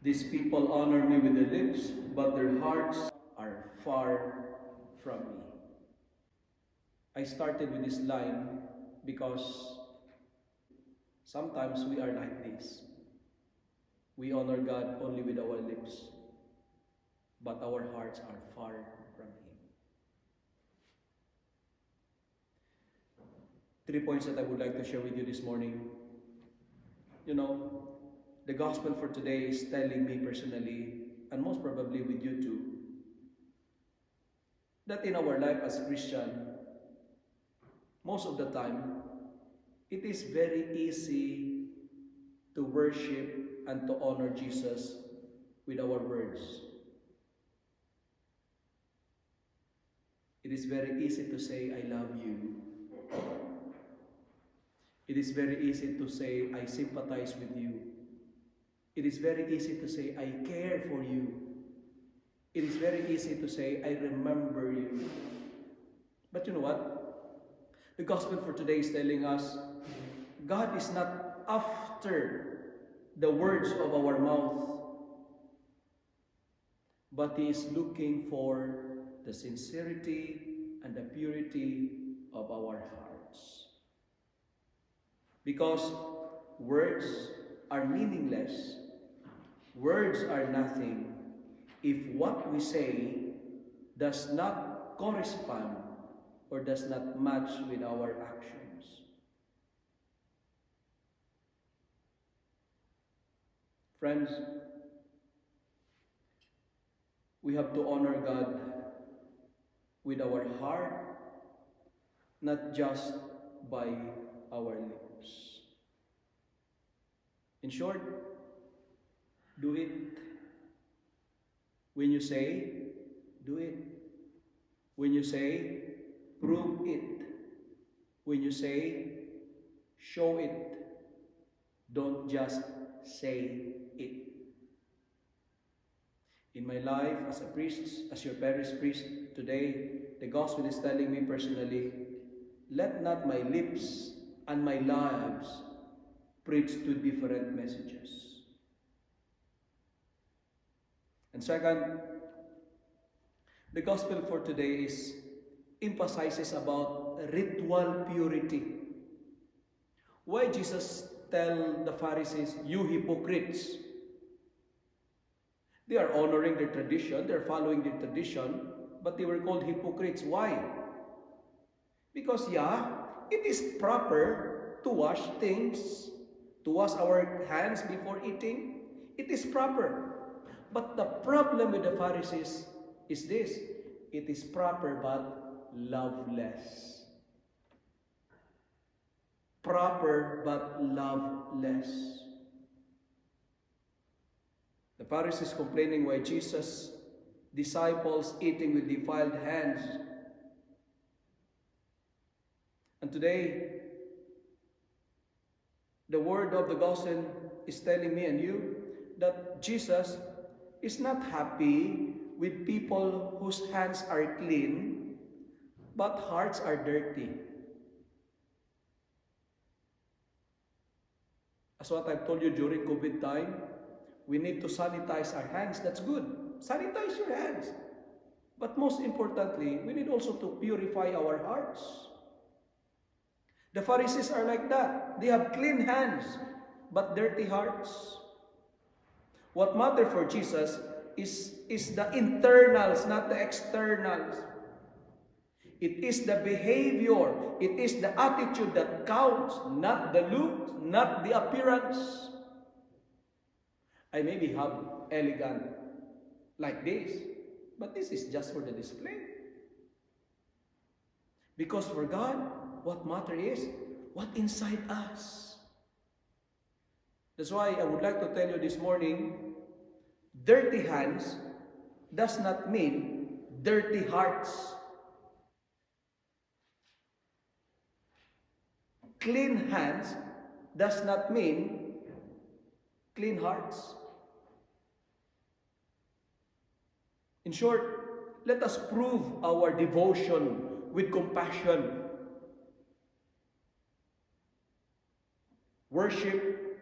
These people honor me with their lips, but their hearts are far from me. I started with this line because sometimes we are like this. We honor God only with our lips, but our hearts are far from Him. 3 points that I would like to share with you this morning. You know, the gospel for today is telling me personally, and most probably with you too, that in our life as Christian, most of the time, it is very easy to worship and to honor Jesus with our words. It is very easy to say, I love you. It is very easy to say, I sympathize with you. It is very easy to say, I care for you. It is very easy to say, I remember you. But you know what? The gospel for today is telling us, God is not after the words of our mouth, but He is looking for the sincerity and the purity of our hearts. Because words are meaningless. Words are nothing if what we say does not correspond or does not match with our actions. Friends, we have to honor God with our heart, not just by our lips. In short, do it. When you say, do it. When you say, prove it. When you say, show it. Don't just say it. In my life as a priest, as your parish priest today, the gospel is telling me personally, let not my lips and my lives preach two different messages. And second, the gospel for today emphasizes about ritual purity. Why Jesus tell the Pharisees, you hypocrites? They are honoring their tradition, they are following their tradition, but they were called hypocrites. Why? Because it is proper to wash things, to wash our hands before eating. It is proper. But the problem with the Pharisees is this: it is proper but loveless. Proper but loveless. The Pharisees complaining why Jesus' disciples eating with defiled hands. And today, the word of the gospel is telling me and you that Jesus is not happy with people whose hands are clean, but hearts are dirty. As what I've told you during COVID time, we need to sanitize our hands. That's good. Sanitize your hands. But most importantly, we need also to purify our hearts. The Pharisees are like that. They have clean hands, but dirty hearts. What matters for Jesus is the internals, not the externals. It is the behavior, it is the attitude that counts, not the look, not the appearance. I maybe have elegant like this, but this is just for the display. Because for God, what matters is what inside us. That's why I would like to tell you this morning, dirty hands does not mean dirty hearts. Clean hands does not mean clean hearts. In short, let us prove our devotion with compassion. Worship,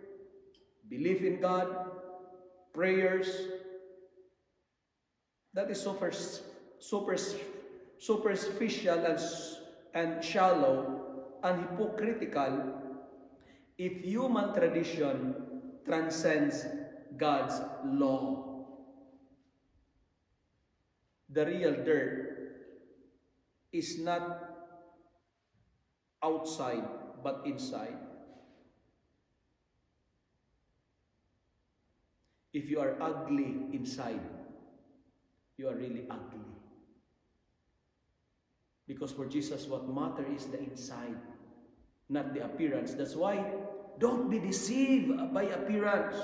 belief in God, prayers that is super, superficial and shallow and hypocritical if human tradition transcends God's law. The real dirt is not outside but inside. If you are ugly inside, you are really ugly. Because for Jesus, what matters is the inside, not the appearance. That's why, don't be deceived by appearance.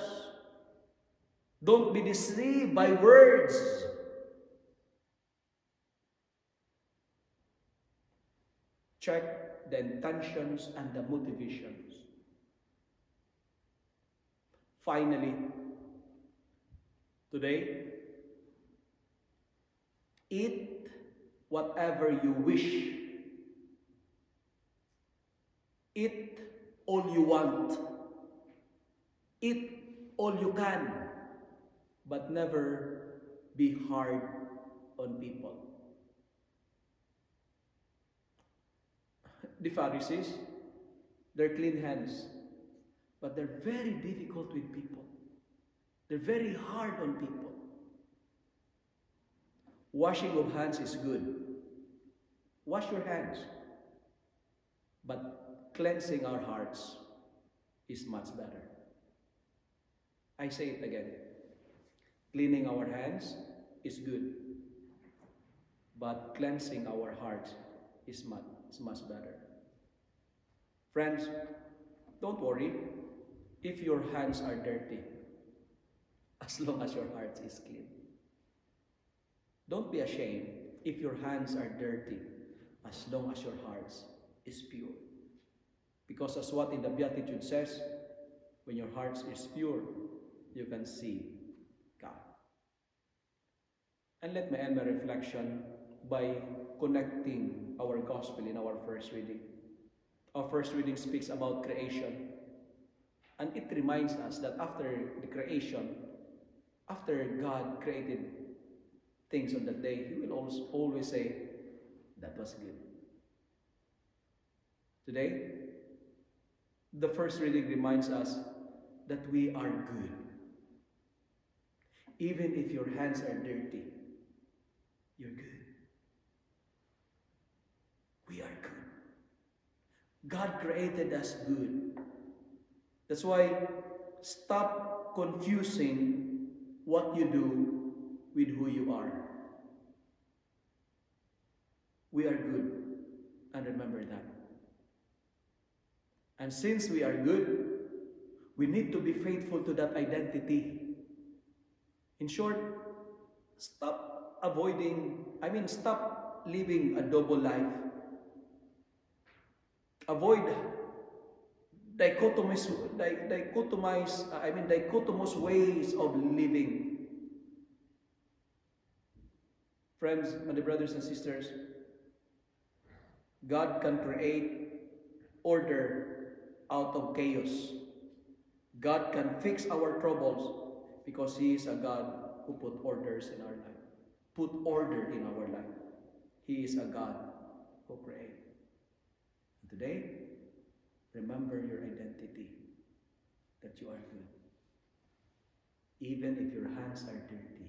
Don't be deceived by words. Check the intentions and the motivations. Finally, today, eat whatever you wish. Eat all you want. Eat all you can. But never be hard on people. The Pharisees, they're clean hands, but they're very difficult with people. They're very hard on people. Washing of hands is good. Wash your hands. But cleansing our hearts is much better. I say it again. Cleaning our hands is good. But cleansing our hearts is much better. Friends, don't worry if your hands are dirty, as long as your heart is clean. Don't be ashamed if your hands are dirty, as long as your heart is pure. Because as what in the Beatitude says, when your heart is pure, you can see God. And let me end my reflection by connecting our gospel in our first reading. Our first reading speaks about creation. And it reminds us that after the creation, after God created things on that day, He will always say, that was good. Today, the first reading reminds us that we are good. Even if your hands are dirty, you're good. We are good. God created us good. That's why stop confusing what you do with who you are. We are good, and remember that. And since we are good, we need to be faithful to that identity. In short, stop living a double life. Avoid dichotomous ways of living. Friends, my brothers and sisters, God can create order out of chaos. God can fix our troubles because He is a God who put orders in our life. Put order in our life. He is a God who creates. Today, remember your identity, that you are good. Even if your hands are dirty,